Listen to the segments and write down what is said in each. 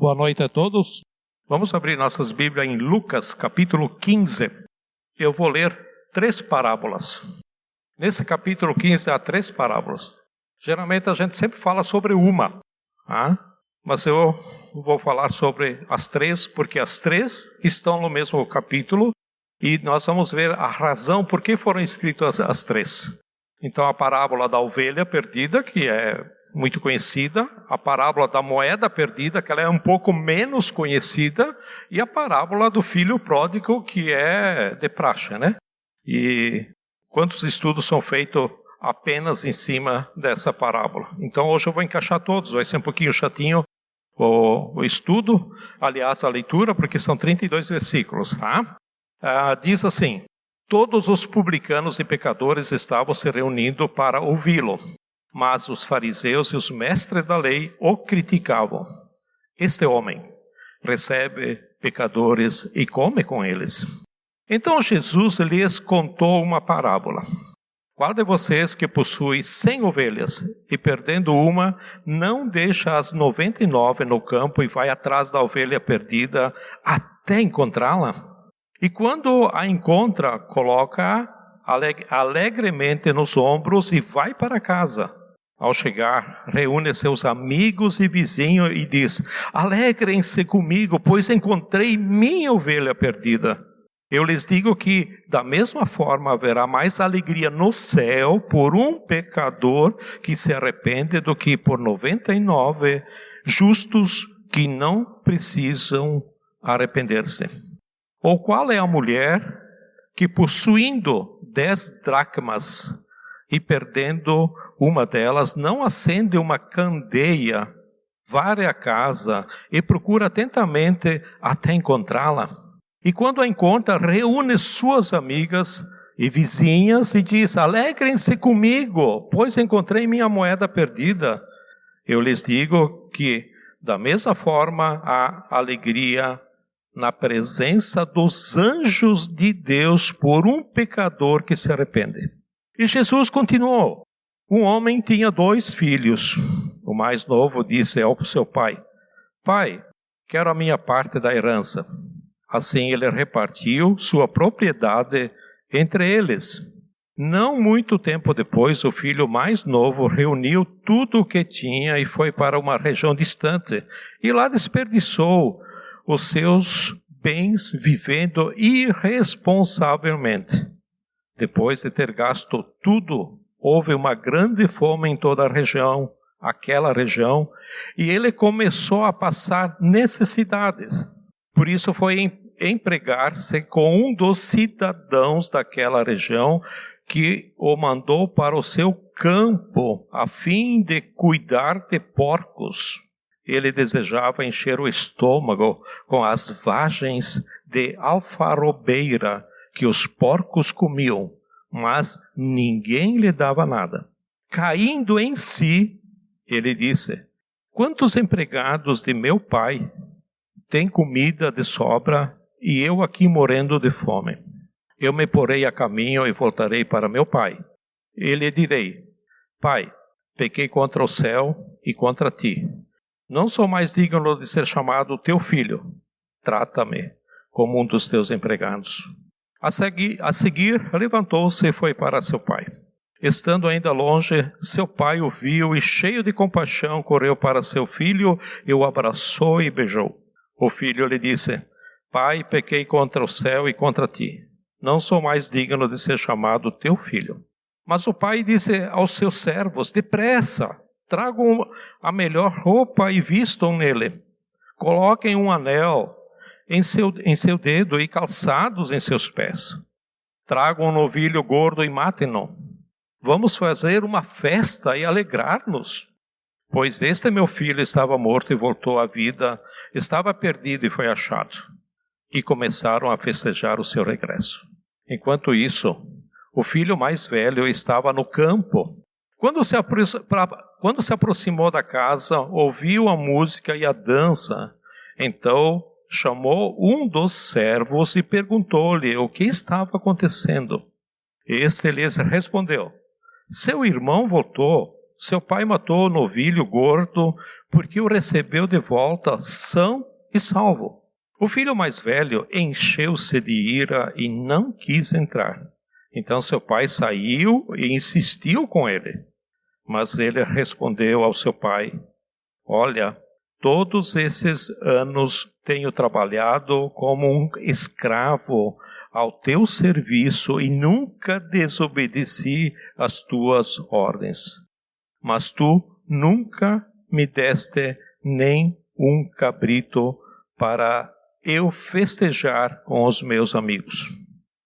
Boa noite a todos. Vamos abrir nossas Bíblias em Lucas, capítulo 15. Eu vou ler 3 parábolas. Nesse capítulo 15 há 3 parábolas. Geralmente a gente sempre fala sobre uma, mas eu vou falar sobre as 3, porque as 3 estão no mesmo capítulo e nós vamos ver a razão por que foram escritas as 3. Então a parábola da ovelha perdida, que é muito conhecida, a parábola da moeda perdida, que ela é um pouco menos conhecida, e a parábola do filho pródigo, que é de praxe, né? E quantos estudos são feitos apenas em cima dessa parábola? Então hoje eu vou encaixar todos, vai ser um pouquinho chatinho o estudo, aliás a leitura, porque são 32 versículos, tá? Diz assim: todos os publicanos e pecadores estavam se reunindo para ouvi-lo. Mas os fariseus e os mestres da lei o criticavam. Este homem recebe pecadores e come com eles. Então Jesus lhes contou uma parábola. Qual de vocês que possui 100 ovelhas e perdendo uma, não deixa as 99 no campo e vai atrás da ovelha perdida até encontrá-la? E quando a encontra, coloca-a alegremente nos ombros e vai para casa. Ao chegar, reúne seus amigos e vizinhos e diz: alegrem-se comigo, pois encontrei minha ovelha perdida. Eu lhes digo que, da mesma forma, haverá mais alegria no céu por um pecador que se arrepende do que por 99 justos que não precisam arrepender-se. Ou qual é a mulher que, possuindo 10 dracmas e perdendo uma delas, não acende uma candeia, varre a casa e procura atentamente até encontrá-la? E quando a encontra, reúne suas amigas e vizinhas e diz: alegrem-se comigo, pois encontrei minha moeda perdida. Eu lhes digo que, da mesma forma, há alegria na presença dos anjos de Deus por um pecador que se arrepende. E Jesus continuou: um homem tinha 2 filhos. O mais novo disse ao seu pai: pai, quero a minha parte da herança. Assim ele repartiu sua propriedade entre eles. Não muito tempo depois, o filho mais novo reuniu tudo o que tinha e foi para uma região distante. E lá desperdiçou os seus bens vivendo irresponsavelmente. Depois de ter gasto tudo, houve uma grande fome em toda aquela região, e ele começou a passar necessidades. Por isso foi empregar-se com um dos cidadãos daquela região, que o mandou para o seu campo, a fim de cuidar de porcos. Ele desejava encher o estômago com as vagens de alfarobeira que os porcos comiam, mas ninguém lhe dava nada. Caindo em si, ele disse: quantos empregados de meu pai têm comida de sobra e eu aqui morrendo de fome? Eu me porei a caminho e voltarei para meu pai. E lhe direi: pai, pequei contra o céu e contra ti. Não sou mais digno de ser chamado teu filho. Trata-me como um dos teus empregados. A seguir, levantou-se e foi para seu pai. Estando ainda longe, seu pai o viu e, cheio de compaixão, correu para seu filho e o abraçou e beijou. O filho lhe disse: pai, pequei contra o céu e contra ti. Não sou mais digno de ser chamado teu filho. Mas o pai disse aos seus servos: depressa, tragam a melhor roupa e vistam nele. Coloquem um anel em seu dedo e calçados em seus pés. Tragam um novilho gordo e matem-no. Vamos fazer uma festa e alegrar-nos. Pois este meu filho estava morto e voltou à vida, estava perdido e foi achado. E começaram a festejar o seu regresso. Enquanto isso, o filho mais velho estava no campo. Quando se aproximou da casa, ouviu a música e a dança. Então chamou um dos servos e perguntou-lhe o que estava acontecendo. Este lhes respondeu: seu irmão voltou, seu pai matou o novilho gordo porque o recebeu de volta são e salvo. O filho mais velho encheu-se de ira e não quis entrar. Então seu pai saiu e insistiu com ele. Mas ele respondeu ao seu pai: olha, todos esses anos tenho trabalhado como um escravo ao teu serviço e nunca desobedeci às tuas ordens. Mas tu nunca me deste nem um cabrito para eu festejar com os meus amigos.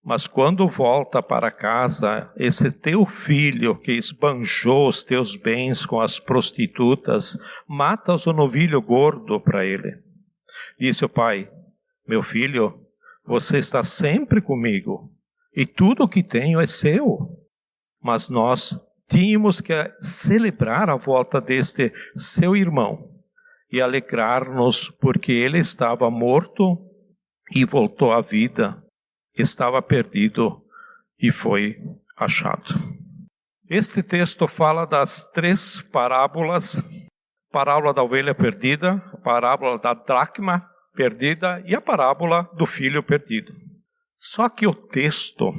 Mas quando volta para casa, esse teu filho que esbanjou os teus bens com as prostitutas, matas o novilho gordo para ele. Disse o pai: meu filho, você está sempre comigo, e tudo o que tenho é seu. Mas nós tínhamos que celebrar a volta deste seu irmão e alegrar-nos, porque ele estava morto e voltou à vida, estava perdido e foi achado. Este texto fala das 3 parábolas: parábola da ovelha perdida, a parábola da dracma perdida e a parábola do filho perdido. Só que o texto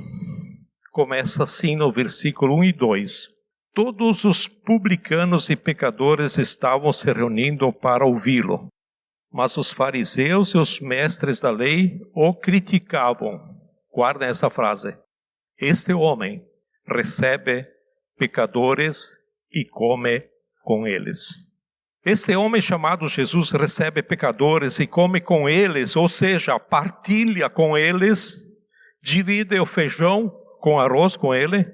começa assim no versículo 1 e 2. Todos os publicanos e pecadores estavam se reunindo para ouvi-lo, mas os fariseus e os mestres da lei o criticavam. Guardem essa frase: este homem recebe pecadores e come com eles. Este homem chamado Jesus recebe pecadores e come com eles, ou seja, partilha com eles, divide o feijão com arroz com ele,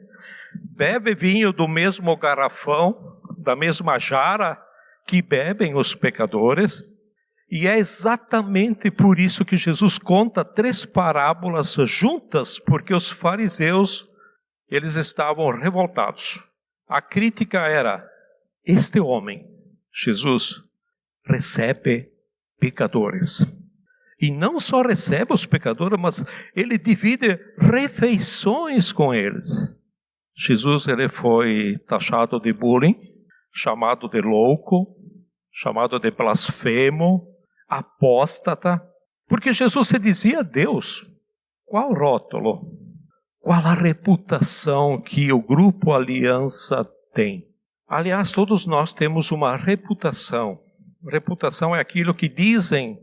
bebe vinho do mesmo garrafão, da mesma jarra que bebem os pecadores. E é exatamente por isso que Jesus conta 3 parábolas juntas, porque os fariseus, eles estavam revoltados. A crítica era: este homem, Jesus, recebe pecadores. E não só recebe os pecadores, mas ele divide refeições com eles. Jesus, ele foi taxado de bullying, chamado de louco, chamado de blasfemo, apóstata, porque Jesus se dizia Deus. Qual rótulo? Qual a reputação que o Grupo Aliança tem? Aliás, todos nós temos uma reputação. Reputação é aquilo que dizem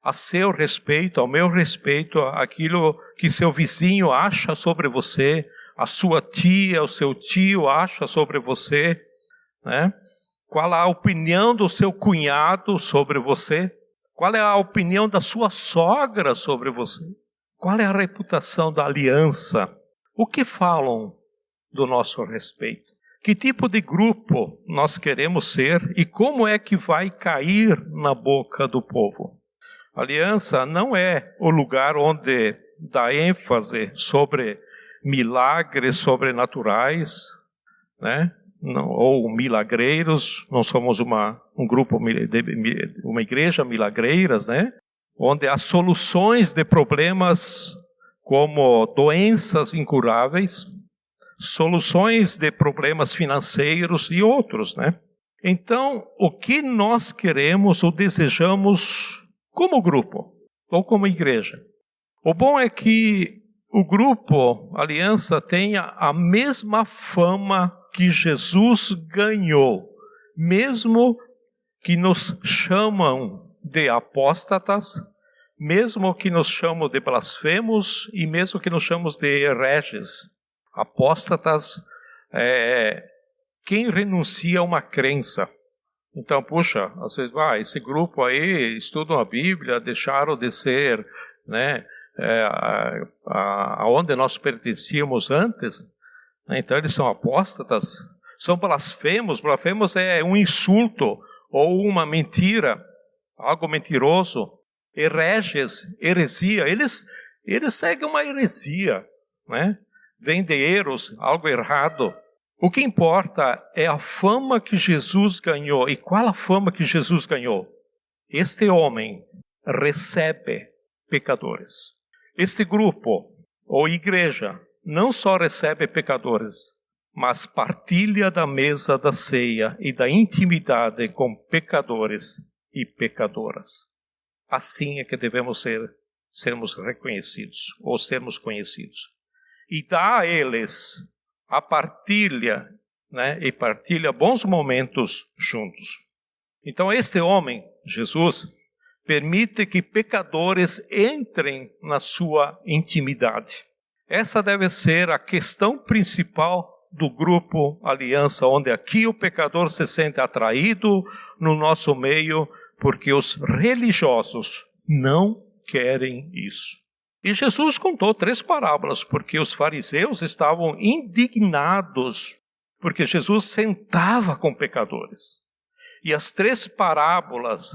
a seu respeito, ao meu respeito, aquilo que seu vizinho acha sobre você, a sua tia, o seu tio acha sobre você, né? Qual a opinião do seu cunhado sobre você? Qual é a opinião da sua sogra sobre você? Qual é a reputação da aliança? O que falam do nosso respeito? Que tipo de grupo nós queremos ser e como é que vai cair na boca do povo? A aliança não é o lugar onde dá ênfase sobre milagres sobrenaturais, né? Não, ou milagreiros. Não somos um grupo, uma igreja milagreiras, né? Onde há soluções de problemas como doenças incuráveis, soluções de problemas financeiros e outros, né? Então, o que nós queremos ou desejamos como grupo ou como igreja? O bom é que o grupo Aliança tenha a mesma fama que Jesus ganhou, mesmo que nos chamam de apóstatas, mesmo que nos chamam de blasfemos e mesmo que nos chamam de hereges. Apóstatas é quem renuncia a uma crença. Então, puxa, às vezes, esse grupo aí estudam a Bíblia, deixaram de ser, né, aonde nós pertencíamos antes, né? Então eles são apóstatas, são blasfemos. Blasfemos é um insulto ou uma mentira, algo mentiroso. Hereges, heresia, eles seguem uma heresia, né? Vem de eros, algo errado. O que importa é a fama que Jesus ganhou. E qual a fama que Jesus ganhou? Este homem recebe pecadores. Este grupo, ou igreja, não só recebe pecadores, mas partilha da mesa da ceia e da intimidade com pecadores e pecadoras. Assim é que devemos sermos reconhecidos, ou sermos conhecidos. E dá a eles a partilha, né? E partilha bons momentos juntos. Então este homem, Jesus, permite que pecadores entrem na sua intimidade. Essa deve ser a questão principal do grupo Aliança, onde aqui o pecador se sente atraído no nosso meio, porque os religiosos não querem isso. E Jesus contou 3 parábolas, porque os fariseus estavam indignados, porque Jesus sentava com pecadores. E as 3 parábolas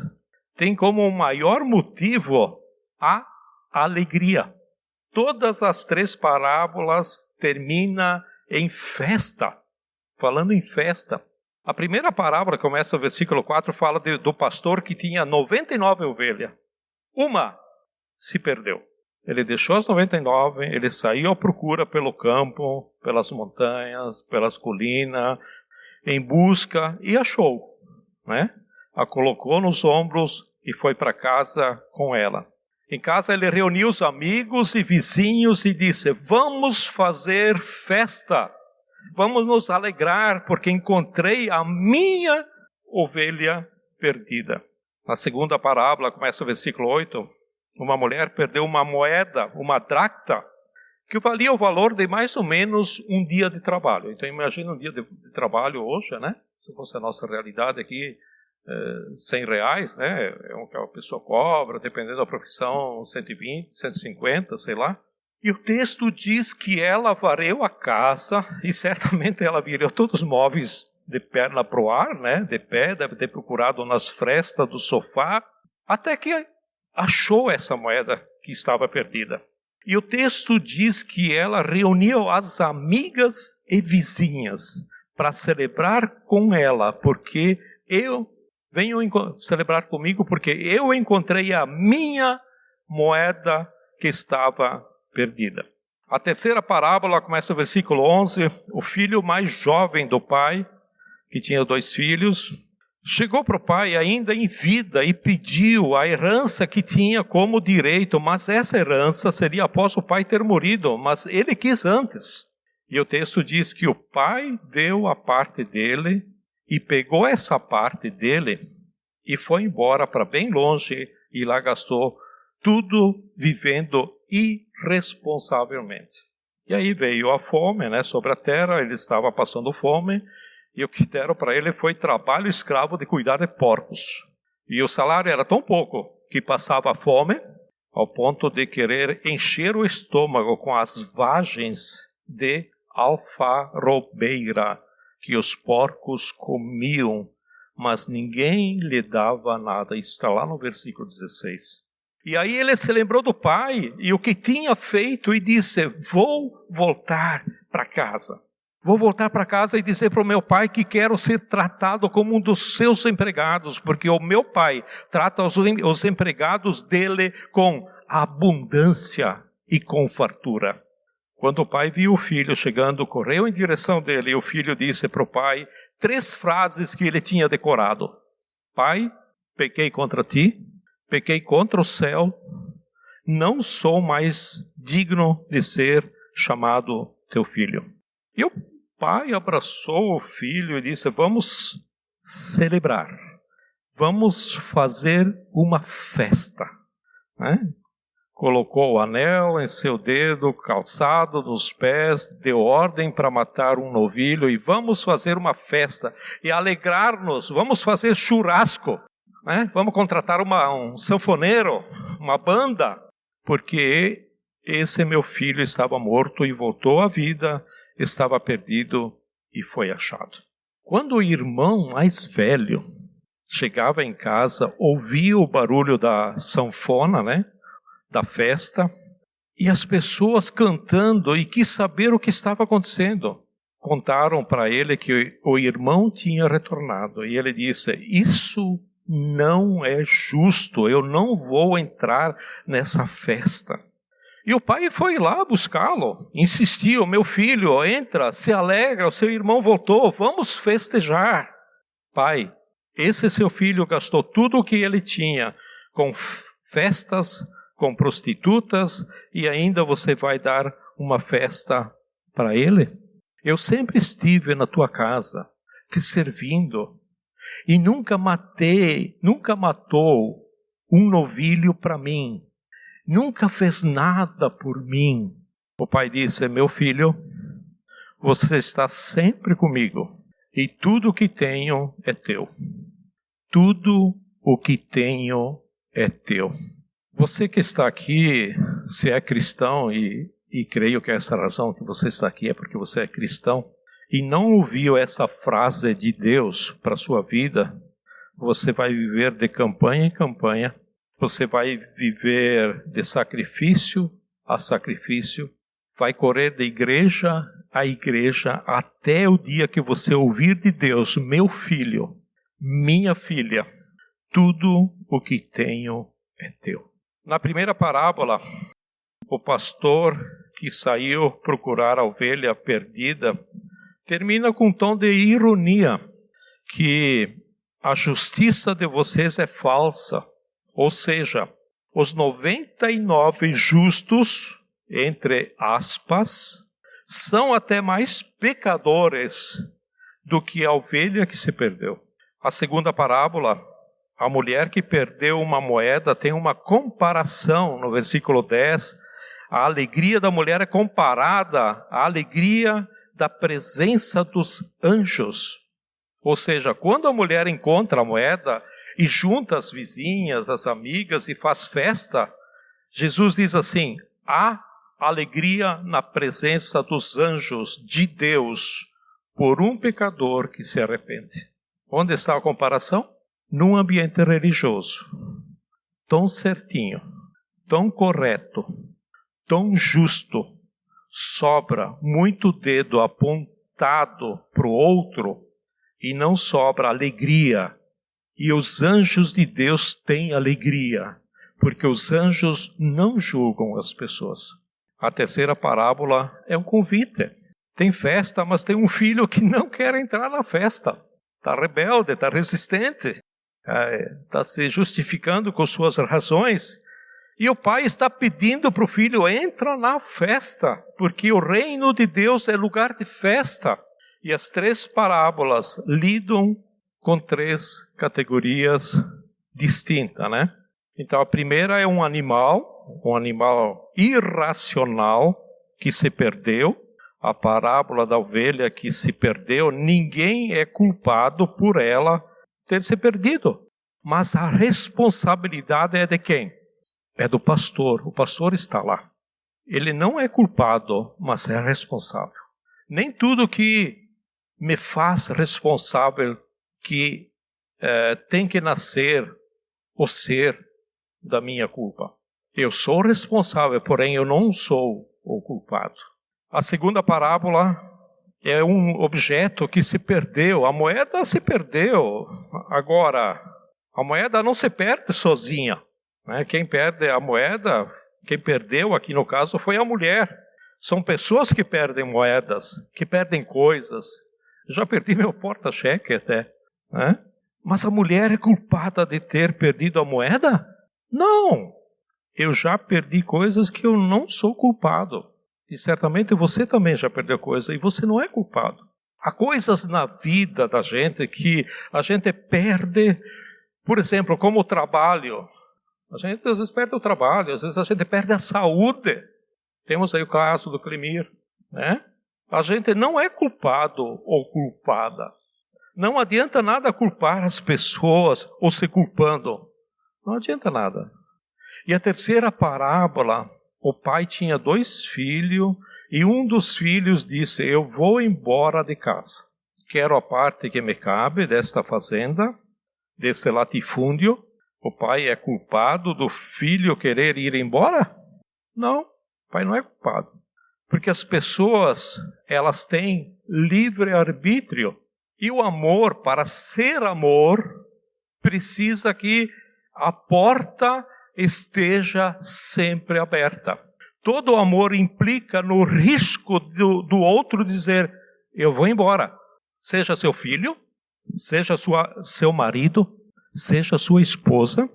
têm como maior motivo a alegria. Todas as 3 parábolas terminam em festa, falando em festa. A primeira parábola, começa no versículo 4, fala do pastor que tinha 99 ovelhas. Uma se perdeu. Ele deixou as 99, ele saiu à procura pelo campo, pelas montanhas, pelas colinas, em busca, e achou, né? A colocou nos ombros e foi para casa com ela. Em casa ele reuniu os amigos e vizinhos e disse: vamos fazer festa, vamos nos alegrar, porque encontrei a minha ovelha perdida. Na segunda parábola, começa o versículo 8, uma mulher perdeu uma moeda, uma dracta, que valia o valor de mais ou menos um dia de trabalho. Então imagina um dia de trabalho hoje, né? Se fosse a nossa realidade aqui, R$100, né? É o que a pessoa cobra, dependendo da profissão, 120, 150, sei lá. E o texto diz que ela varreu a casa e certamente ela virou todos os móveis de perna para o ar, né? De pé, deve ter procurado nas frestas do sofá, até que achou essa moeda que estava perdida. E o texto diz que ela reuniu as amigas e vizinhas para celebrar com ela, porque venham celebrar comigo, porque eu encontrei a minha moeda que estava perdida. A terceira parábola começa no versículo 11. O filho mais jovem do pai, que tinha 2 filhos, chegou para o pai ainda em vida e pediu a herança que tinha como direito, mas essa herança seria após o pai ter morrido, mas ele quis antes. E o texto diz que o pai deu a parte dele e pegou essa parte dele e foi embora para bem longe e lá gastou tudo vivendo irresponsavelmente. E aí veio a fome, né, sobre a terra, ele estava passando fome, e o que deram para ele foi trabalho escravo de cuidar de porcos. E o salário era tão pouco que passava fome, ao ponto de querer encher o estômago com as vagens de alfarrobeira que os porcos comiam, mas ninguém lhe dava nada. Isso está lá no versículo 16. E aí ele se lembrou do pai e o que tinha feito e disse: vou voltar para casa. Vou voltar para casa e dizer para o meu pai que quero ser tratado como um dos seus empregados, porque o meu pai trata os empregados dele com abundância e com fartura. Quando o pai viu o filho chegando, correu em direção dele, e o filho disse para o pai 3 frases que ele tinha decorado: pai, pequei contra ti, pequei contra o céu, não sou mais digno de ser chamado teu filho. E o pai abraçou o filho e disse: vamos celebrar, vamos fazer uma festa, né? Colocou o anel em seu dedo, calçado nos pés, deu ordem para matar um novilho e vamos fazer uma festa e alegrar-nos, vamos fazer churrasco, né? Vamos contratar um sanfoneiro, uma banda, porque esse meu filho estava morto e voltou à vida, estava perdido e foi achado. Quando o irmão mais velho chegava em casa, ouvia o barulho da sanfona, né? Da festa, e as pessoas cantando, e quis saber o que estava acontecendo. Contaram para ele que o irmão tinha retornado, e ele disse: isso não é justo, eu não vou entrar nessa festa. E o pai foi lá buscá-lo, insistiu: meu filho, entra, se alegra, o seu irmão voltou, vamos festejar. Pai, esse seu filho gastou tudo o que ele tinha com festas, com prostitutas, e ainda você vai dar uma festa para ele? Eu sempre estive na tua casa, te servindo, e nunca matou um novilho para mim. Nunca fez nada por mim. O pai disse: meu filho, você está sempre comigo, e tudo o que tenho é teu. Tudo o que tenho é teu. Você que está aqui, se é cristão, e creio que essa razão que você está aqui é porque você é cristão, e não ouviu essa frase de Deus para a sua vida, você vai viver de campanha em campanha. Você vai viver de sacrifício a sacrifício, vai correr de igreja a igreja até o dia que você ouvir de Deus: meu filho, minha filha, tudo o que tenho é teu. Na primeira parábola, o pastor que saiu procurar a ovelha perdida termina com um tom de ironia, que a justiça de vocês é falsa. Ou seja, os 99 justos, entre aspas, são até mais pecadores do que a ovelha que se perdeu. A segunda parábola, a mulher que perdeu uma moeda, tem uma comparação no versículo 10. A alegria da mulher é comparada à alegria da presença dos anjos. Ou seja, quando a mulher encontra a moeda e junta as vizinhas, as amigas e faz festa, Jesus diz assim: há alegria na presença dos anjos de Deus por um pecador que se arrepende. Onde está a comparação? Num ambiente religioso, tão certinho, tão correto, tão justo, sobra muito dedo apontado para o outro e não sobra alegria. E os anjos de Deus têm alegria, porque os anjos não julgam as pessoas. A terceira parábola é um convite. Tem festa, mas tem um filho que não quer entrar na festa. Está rebelde, está resistente, está se justificando com suas razões. E o pai está pedindo para o filho: entra na festa, porque o reino de Deus é lugar de festa. E as três parábolas lidam com três categorias distintas, né? Então a primeira é um animal irracional que se perdeu. A parábola da ovelha que se perdeu, ninguém é culpado por ela ter se perdido. Mas a responsabilidade é de quem? É do pastor. O pastor está lá. Ele não é culpado, mas é responsável. Nem tudo que me faz responsável que tem que nascer ou ser da minha culpa. Eu sou responsável, porém eu não sou o culpado. A segunda parábola é um objeto que se perdeu. A moeda se perdeu. Agora, a moeda não se perde sozinha, né? Quem perde a moeda, quem perdeu aqui no caso foi a mulher. São pessoas que perdem moedas, que perdem coisas. Eu já perdi meu porta-cheque até, né? Mas a mulher é culpada de ter perdido a moeda? Não! Eu já perdi coisas que eu não sou culpado. E certamente você também já perdeu coisas e você não é culpado. Há coisas na vida da gente que a gente perde, por exemplo, como o trabalho. A gente às vezes perde o trabalho, às vezes a gente perde a saúde. Temos aí o caso do Clemir, né? A gente não é culpado ou culpada. Não adianta nada culpar as pessoas ou se culpando. Não adianta nada. E a terceira parábola, o pai tinha 2 filhos e um dos filhos disse: eu vou embora de casa. Quero a parte que me cabe desta fazenda, desse latifúndio. O pai é culpado do filho querer ir embora? Não, o pai não é culpado. Porque as pessoas, elas têm livre-arbítrio. E o amor, para ser amor, precisa que a porta esteja sempre aberta. Todo amor implica no risco do outro dizer, eu vou embora. Seja seu filho, seja seu marido, seja sua esposa,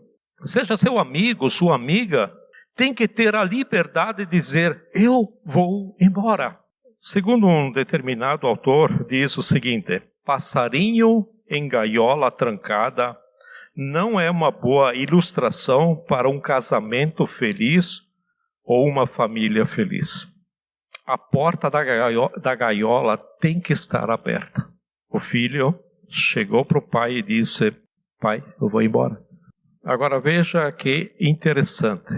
seja seu amigo, sua amiga, tem que ter a liberdade de dizer, eu vou embora. Segundo um determinado autor, diz o seguinte, passarinho em gaiola trancada não é uma boa ilustração para um casamento feliz ou uma família feliz. A porta da gaiola tem que estar aberta. O filho chegou para o pai e disse, pai, eu vou embora. Agora veja que interessante.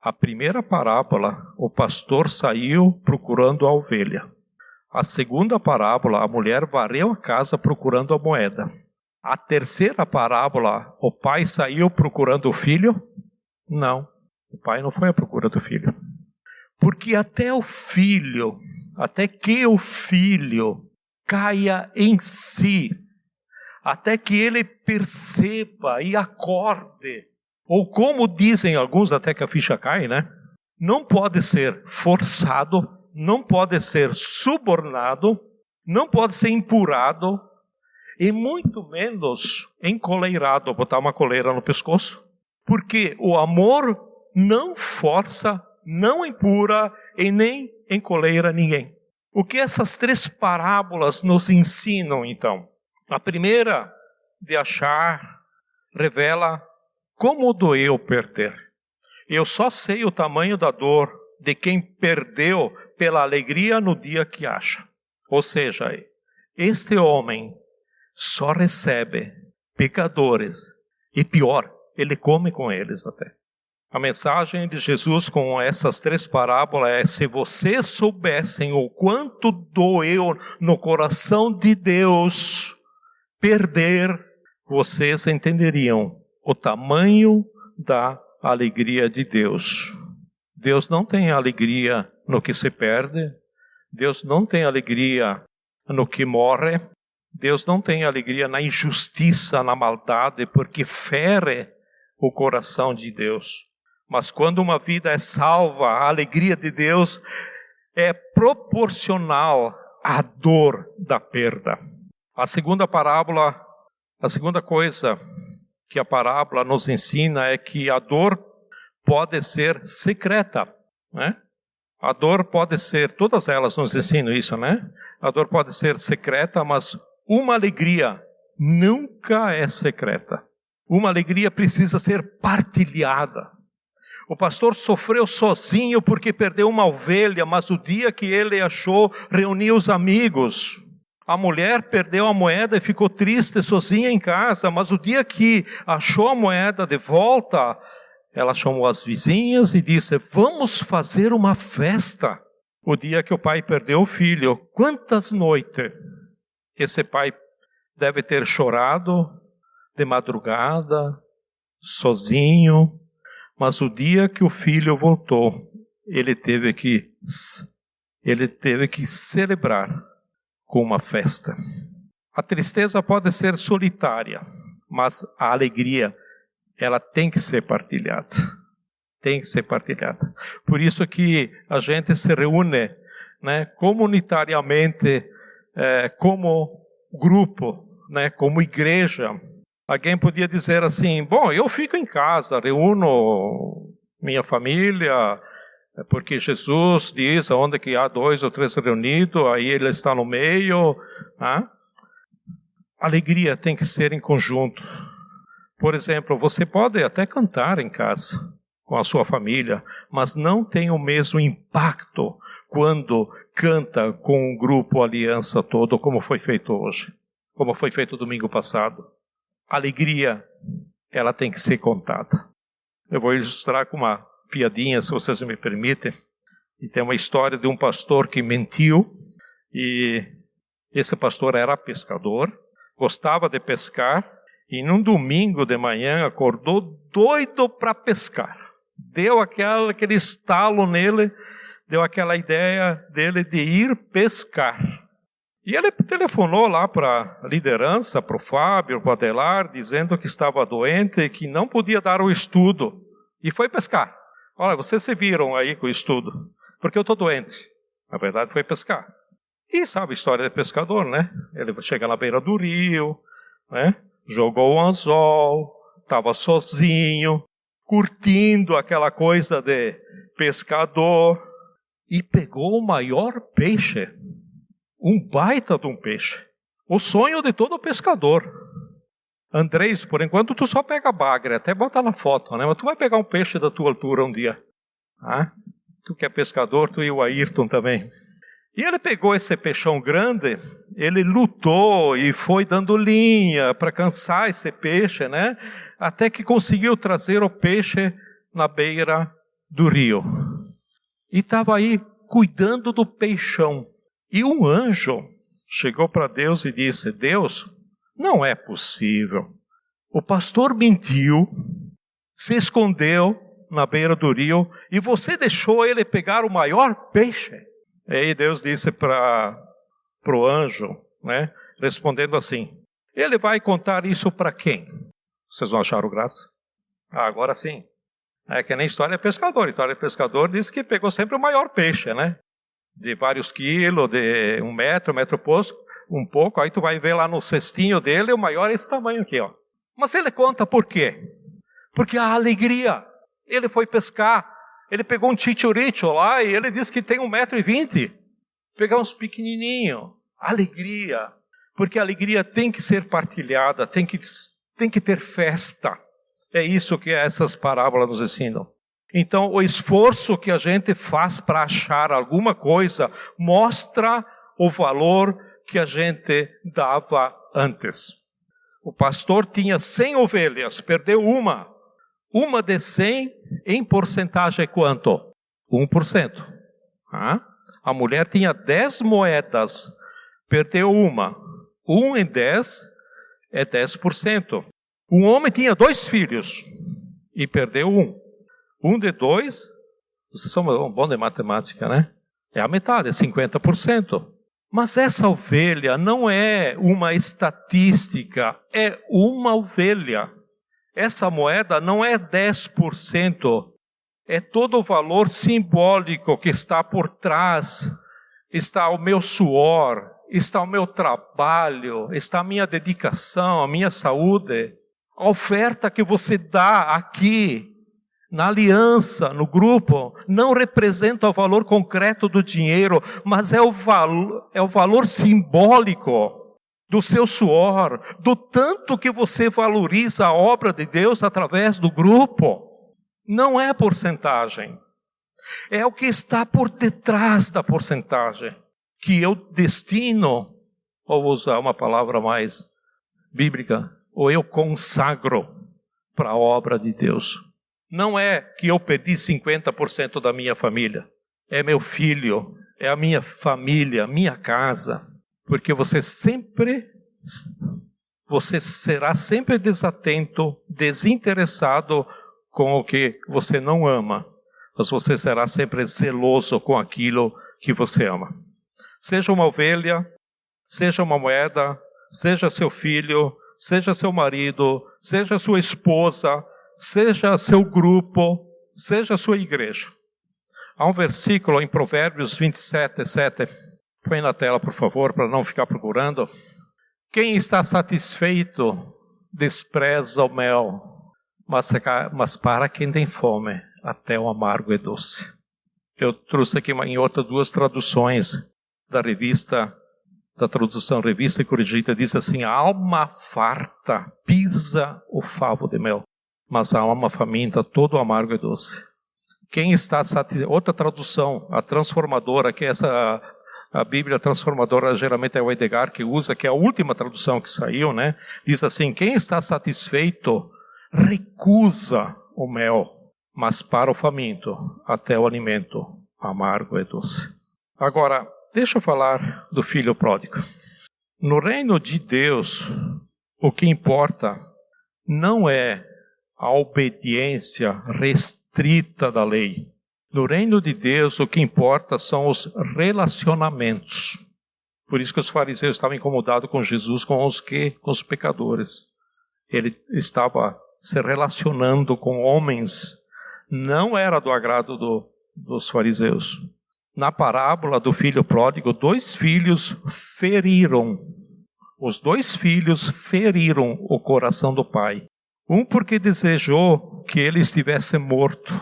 A primeira parábola, o pastor saiu procurando a ovelha. A segunda parábola, a mulher varreu a casa procurando a moeda. A terceira parábola, o pai saiu procurando o filho? Não, o pai não foi à procura do filho. Porque até que o filho caia em si, até que ele perceba e acorde, ou como dizem alguns, até que a ficha cai, né? Não pode ser forçado, não pode ser subornado, não pode ser empurrado, e muito menos encoleirado, botar uma coleira no pescoço. Porque o amor não força, não empurra e nem encoleira ninguém. O que essas três parábolas nos ensinam, então? A primeira, de achar, revela como doeu perder. Eu só sei o tamanho da dor de quem perdeu pela alegria no dia que acha. Ou seja, este homem só recebe pecadores e pior, ele come com eles até. A mensagem de Jesus com essas três parábolas é: se vocês soubessem o quanto doeu no coração de Deus perder, vocês entenderiam o tamanho da alegria de Deus. Deus não tem alegria no que se perde, Deus não tem alegria no que morre, Deus não tem alegria na injustiça, na maldade, porque fere o coração de Deus. Mas quando uma vida é salva, a alegria de Deus é proporcional à dor da perda. A segunda coisa que a parábola nos ensina é que a dor pode ser secreta, né? A dor pode ser, todas elas nos ensinam isso, né? A dor pode ser secreta, mas uma alegria nunca é secreta. Uma alegria precisa ser partilhada. O pastor sofreu sozinho porque perdeu uma ovelha, mas o dia que ele achou, reuniu os amigos. A mulher perdeu a moeda e ficou triste sozinha em casa, mas o dia que achou a moeda de volta, ela chamou as vizinhas e disse: vamos fazer uma festa. O dia que o pai perdeu o filho, quantas noites esse pai deve ter chorado de madrugada, sozinho. Mas o dia que o filho voltou, ele teve que celebrar com uma festa. A tristeza pode ser solitária, mas a alegria, ela tem que ser partilhada. Tem que ser partilhada. Por isso que a gente se reúne, né, comunitariamente, como grupo, né, como igreja. Alguém podia dizer assim: bom, eu fico em casa, reúno minha família, porque Jesus diz, onde que há 2 ou 3 reunidos, aí ele está no meio. Né? Alegria tem que ser em conjunto. Por exemplo, você pode até cantar em casa, com a sua família, mas não tem o mesmo impacto quando canta com um grupo, aliança todo, como foi feito hoje, como foi feito domingo passado. A alegria, ela tem que ser contada. Eu vou ilustrar com uma piadinha, se vocês me permitem. E tem uma história de um pastor que mentiu. E esse pastor era pescador, gostava de pescar. E num domingo de manhã acordou doido para pescar. Deu aquele estalo nele, deu aquela ideia dele de ir pescar. E ele telefonou lá para a liderança, para o Fábio, para o Adelar, dizendo que estava doente e que não podia dar o estudo. E foi pescar. Olha, vocês se viram aí com o estudo, porque eu estou doente. Na verdade foi pescar. E sabe a história do pescador, né? Ele chega na beira do rio, né? Jogou um anzol, estava sozinho, curtindo aquela coisa de pescador, e pegou o maior peixe, um baita de um peixe. O sonho de todo pescador. Andrés, por enquanto tu só pega bagre, até bota na foto, né? Mas tu vai pegar um peixe da tua altura um dia. Ah? Tu que é pescador, tu e o Ayrton também. E ele pegou esse peixão grande, ele lutou e foi dando linha para cansar esse peixe, né? Até que conseguiu trazer o peixe na beira do rio. E estava aí cuidando do peixão. E um anjo chegou para Deus e disse: Deus, não é possível. O pastor mentiu, se escondeu na beira do rio e você deixou ele pegar o maior peixe. E aí Deus disse para o anjo, né, respondendo assim: ele vai contar isso para quem? Vocês não acharam graça? Agora sim. É que nem história de pescador. História de pescador diz que pegou sempre o maior peixe, né? De vários quilos, de 1 metro, 1 metro um pouco. Aí tu vai ver lá no cestinho dele, o maior é esse tamanho aqui, ó. Mas ele conta por quê? Porque a alegria. Ele foi pescar. Ele pegou um chichuricho lá e ele disse que tem 1,20 m. Pegar uns pequenininhos. Alegria. Porque a alegria tem que ser partilhada, tem que ter festa. É isso que essas parábolas nos ensinam. Então, o esforço que a gente faz para achar alguma coisa mostra o valor que a gente dava antes. O pastor tinha 100 ovelhas, perdeu uma. Uma de 100 em porcentagem é quanto? 1%. A mulher tinha 10 moedas, perdeu uma. 1 em 10 é 10%. Um homem tinha 2 filhos e perdeu um. 1 de 2, vocês são bons de matemática, né? É a metade, é 50%. Mas essa ovelha não é uma estatística, é uma ovelha. Essa moeda não é 10%, é todo o valor simbólico que está por trás. Está o meu suor, está o meu trabalho, está a minha dedicação, a minha saúde. A oferta que você dá aqui, na aliança, no grupo, não representa o valor concreto do dinheiro, mas é o valor simbólico do seu suor, do tanto que você valoriza a obra de Deus através do grupo. Não é porcentagem. É o que está por detrás da porcentagem, que eu destino, ou vou usar uma palavra mais bíblica, ou eu consagro para a obra de Deus. Não é que eu perdi 50% da minha família. É meu filho, é a minha família, minha casa. Porque você será sempre desatento, desinteressado com o que você não ama. Mas você será sempre zeloso com aquilo que você ama. Seja uma ovelha, seja uma moeda, seja seu filho, seja seu marido, seja sua esposa, seja seu grupo, seja sua igreja. Há um versículo em Provérbios 27:7. Põe na tela, por favor, para não ficar procurando. Quem está satisfeito despreza o mel, mas para quem tem fome, até o amargo é doce. Eu trouxe aqui em outras 2 traduções da tradução Revista e Corrigida, diz assim: a alma farta pisa o favo de mel, mas a alma faminta, todo o amargo é doce. Quem está satisfeito? Outra tradução, a transformadora, que essa a Bíblia transformadora geralmente é o Edgar que usa, que é a última tradução que saiu, né? Diz assim: quem está satisfeito recusa o mel, mas para o faminto até o alimento amargo é doce. Agora, deixa eu falar do filho pródigo. No reino de Deus, o que importa não é a obediência restrita da lei. No reino de Deus, o que importa são os relacionamentos. Por isso que os fariseus estavam incomodados com Jesus, com os pecadores. Ele estava se relacionando com homens não era do agrado dos fariseus. Na parábola do filho pródigo, 2 filhos feriram. Os 2 filhos feriram o coração do pai. Um porque desejou que ele estivesse morto.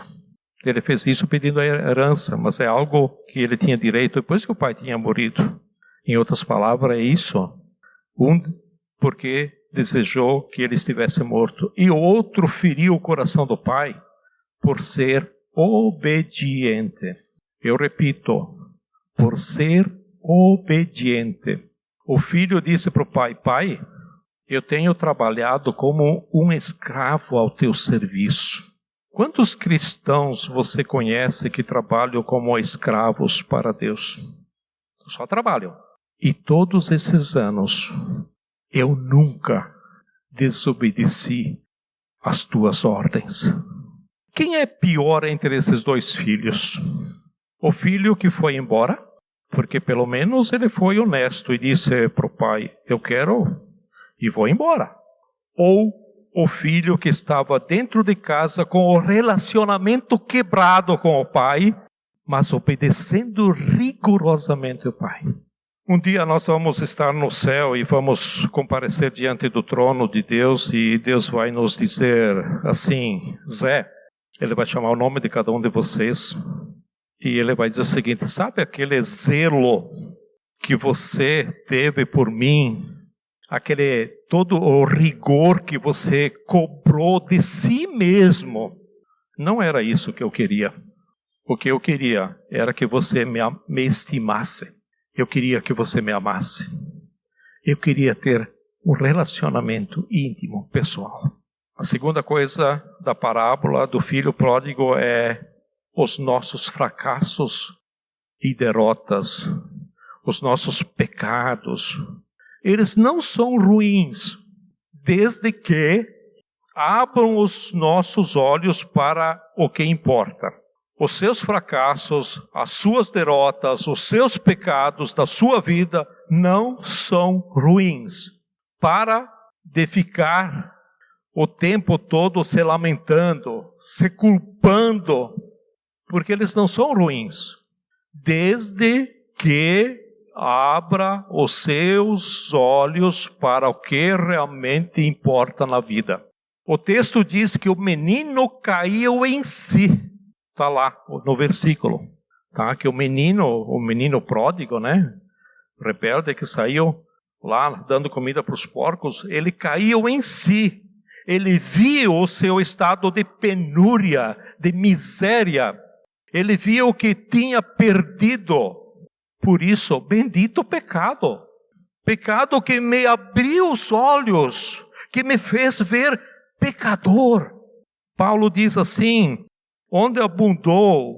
Ele fez isso pedindo a herança, mas é algo que ele tinha direito depois que o pai tinha morrido. Em outras palavras, é isso. Um porque desejou que ele estivesse morto. E o outro feriu o coração do pai por ser obediente. Eu repito, por ser obediente. O filho disse para o pai: pai, eu tenho trabalhado como um escravo ao teu serviço. Quantos cristãos você conhece que trabalham como escravos para Deus? Só trabalham. E todos esses anos, eu nunca desobedeci às tuas ordens. Quem é pior entre esses 2 filhos? O filho que foi embora, porque pelo menos ele foi honesto e disse para o pai: eu quero e vou embora. Ou o filho que estava dentro de casa com o relacionamento quebrado com o pai, mas obedecendo rigorosamente o pai. Um dia nós vamos estar no céu e vamos comparecer diante do trono de Deus e Deus vai nos dizer assim: Zé, ele vai chamar o nome de cada um de vocês e ele vai dizer o seguinte: sabe aquele zelo que você teve por mim? Aquele todo o rigor que você cobrou de si mesmo? Não era isso que eu queria. O que eu queria era que você me estimasse. Eu queria que você me amasse. Eu queria ter um relacionamento íntimo, pessoal. A segunda coisa da parábola do filho pródigo é os nossos fracassos e derrotas, os nossos pecados. Eles não são ruins, desde que abram os nossos olhos para o que importa. Os seus fracassos, as suas derrotas, os seus pecados da sua vida não são ruins. Para de ficar o tempo todo se lamentando, se culpando, porque eles não são ruins. Desde que abra os seus olhos para o que realmente importa na vida. O texto diz que o menino caiu em si. Está lá no versículo. Tá? Que o menino pródigo, né? Rebelde que saiu lá dando comida para os porcos, ele caiu em si. Ele viu o seu estado de penúria, de miséria. Ele viu o que tinha perdido. Por isso, bendito o pecado. Pecado que me abriu os olhos, que me fez ver pecador. Paulo diz assim: onde abundou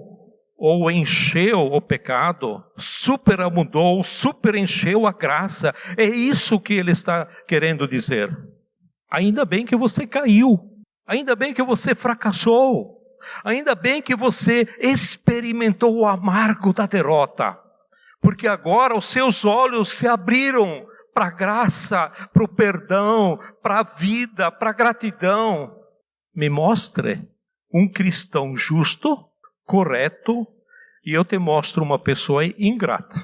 ou encheu o pecado, superabundou, superencheu a graça. É isso que ele está querendo dizer. Ainda bem que você caiu. Ainda bem que você fracassou. Ainda bem que você experimentou o amargo da derrota. Porque agora os seus olhos se abriram para a graça, para o perdão, para a vida, para a gratidão. Me mostre um cristão justo, correto, e eu te mostro uma pessoa ingrata.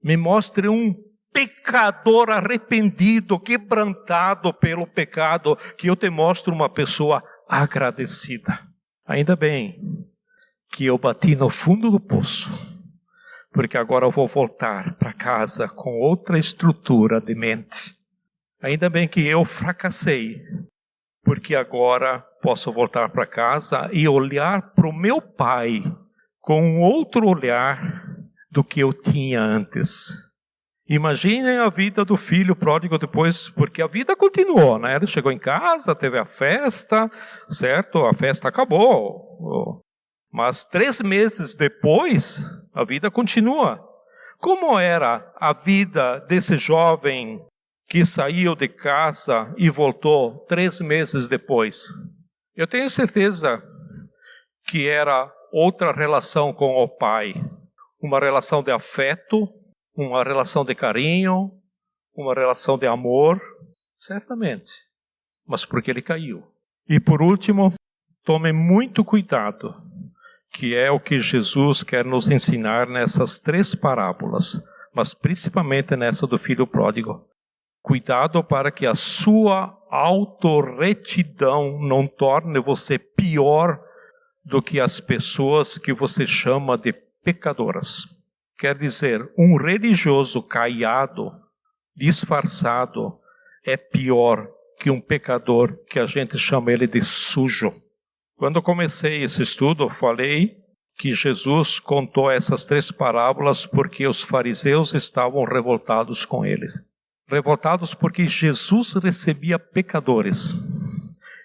Me mostre um pecador arrependido, quebrantado pelo pecado, que eu te mostro uma pessoa agradecida. Ainda bem que eu bati no fundo do poço, porque agora eu vou voltar para casa com outra estrutura de mente. Ainda bem que eu fracassei, porque agora posso voltar para casa e olhar para o meu pai com um outro olhar do que eu tinha antes. Imaginem a vida do filho pródigo depois, porque a vida continuou, né? Ele chegou em casa, teve a festa, certo? A festa acabou. Mas 3 meses depois, a vida continua. Como era a vida desse jovem que saiu de casa e voltou 3 meses depois? Eu tenho certeza que era outra relação com o pai. Uma relação de afeto, uma relação de carinho, uma relação de amor, certamente. Mas porque ele caiu. E por último, tome muito cuidado que é o que Jesus quer nos ensinar nessas 3 parábolas, mas principalmente nessa do filho pródigo. Cuidado para que a sua autorretidão não torne você pior do que as pessoas que você chama de pecadoras. Quer dizer, um religioso caiado, disfarçado, é pior que um pecador que a gente chama ele de sujo. Quando eu comecei esse estudo, eu falei que Jesus contou essas 3 parábolas porque os fariseus estavam revoltados com eles. Revoltados porque Jesus recebia pecadores.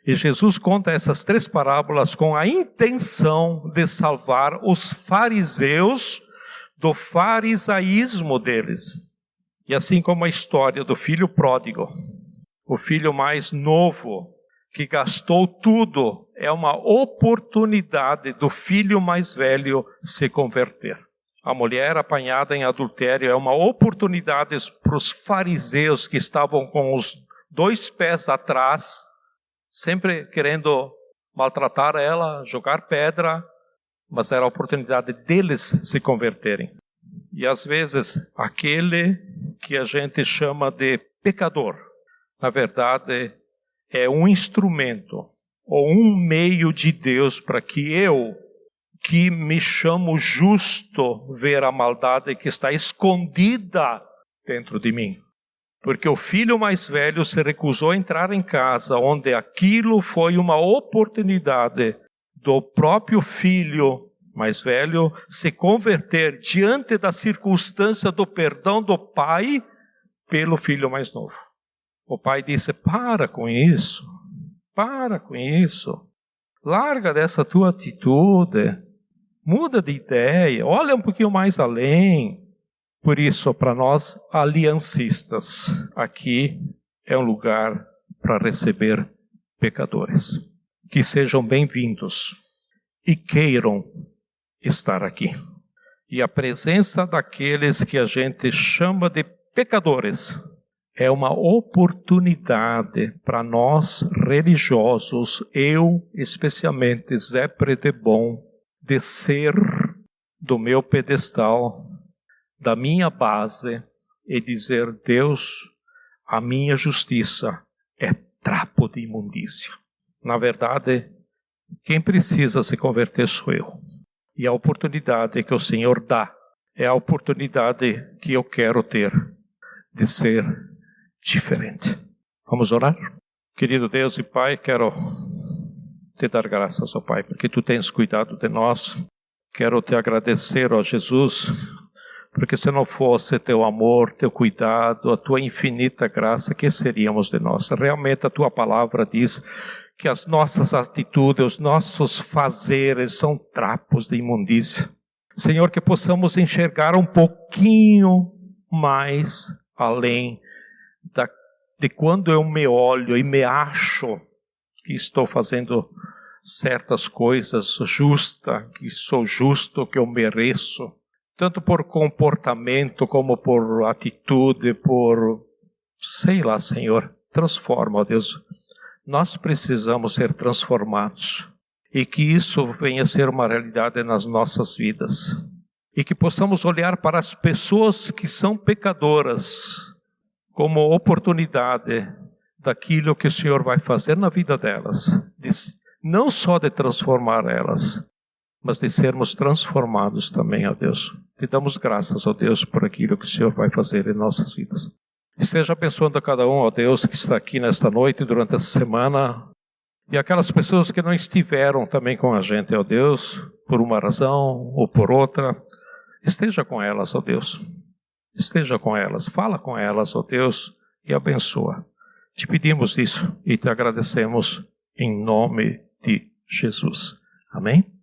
E Jesus conta essas 3 parábolas com a intenção de salvar os fariseus do farisaísmo deles. E assim como a história do filho pródigo, o filho mais novo, que gastou tudo, é uma oportunidade do filho mais velho se converter. A mulher apanhada em adultério é uma oportunidade para os fariseus que estavam com os 2 pés atrás, sempre querendo maltratar ela, jogar pedra, mas era a oportunidade deles se converterem. E às vezes, aquele que a gente chama de pecador, na verdade, é um instrumento ou um meio de Deus para que eu, que me chamo justo, ver a maldade que está escondida dentro de mim. Porque o filho mais velho se recusou a entrar em casa, onde aquilo foi uma oportunidade do próprio filho mais velho se converter diante da circunstância do perdão do pai pelo filho mais novo. O pai disse: para com isso, larga dessa tua atitude, muda de ideia, olha um pouquinho mais além. Por isso, para nós aliancistas, aqui é um lugar para receber pecadores. Que sejam bem-vindos e queiram estar aqui. E a presença daqueles que a gente chama de pecadores é uma oportunidade para nós religiosos, eu especialmente, Zé Predebon, descer do meu pedestal, da minha base, e dizer: Deus, a minha justiça é trapo de imundícia. Na verdade, quem precisa se converter sou eu. E a oportunidade que o Senhor dá é a oportunidade que eu quero ter de ser diferente. Vamos orar? Querido Deus e Pai, quero te dar graças, ó Pai, porque Tu tens cuidado de nós. Quero te agradecer, ó Jesus, porque se não fosse Teu amor, Teu cuidado, a Tua infinita graça, que seríamos de nós? Realmente a Tua palavra diz que as nossas atitudes, os nossos fazeres são trapos de imundícia. Senhor, que possamos enxergar um pouquinho mais além de quando eu me olho e me acho que estou fazendo certas coisas justas, que sou justo, que eu mereço, tanto por comportamento como por atitude, sei lá, Senhor, transforma, ó Deus. Nós precisamos ser transformados e que isso venha a ser uma realidade nas nossas vidas. E que possamos olhar para as pessoas que são pecadoras como oportunidade daquilo que o Senhor vai fazer na vida delas. Não só de transformar elas, mas de sermos transformados também, ó Deus. Te damos graças, ó Deus, por aquilo que o Senhor vai fazer em nossas vidas. Esteja abençoando a cada um, ó Deus, que está aqui nesta noite, durante essa semana. E aquelas pessoas que não estiveram também com a gente, ó Deus, por uma razão ou por outra. Esteja com elas, ó Deus. Esteja com elas, fala com elas, ó Deus, e abençoa. Te pedimos isso e te agradecemos em nome de Jesus. Amém?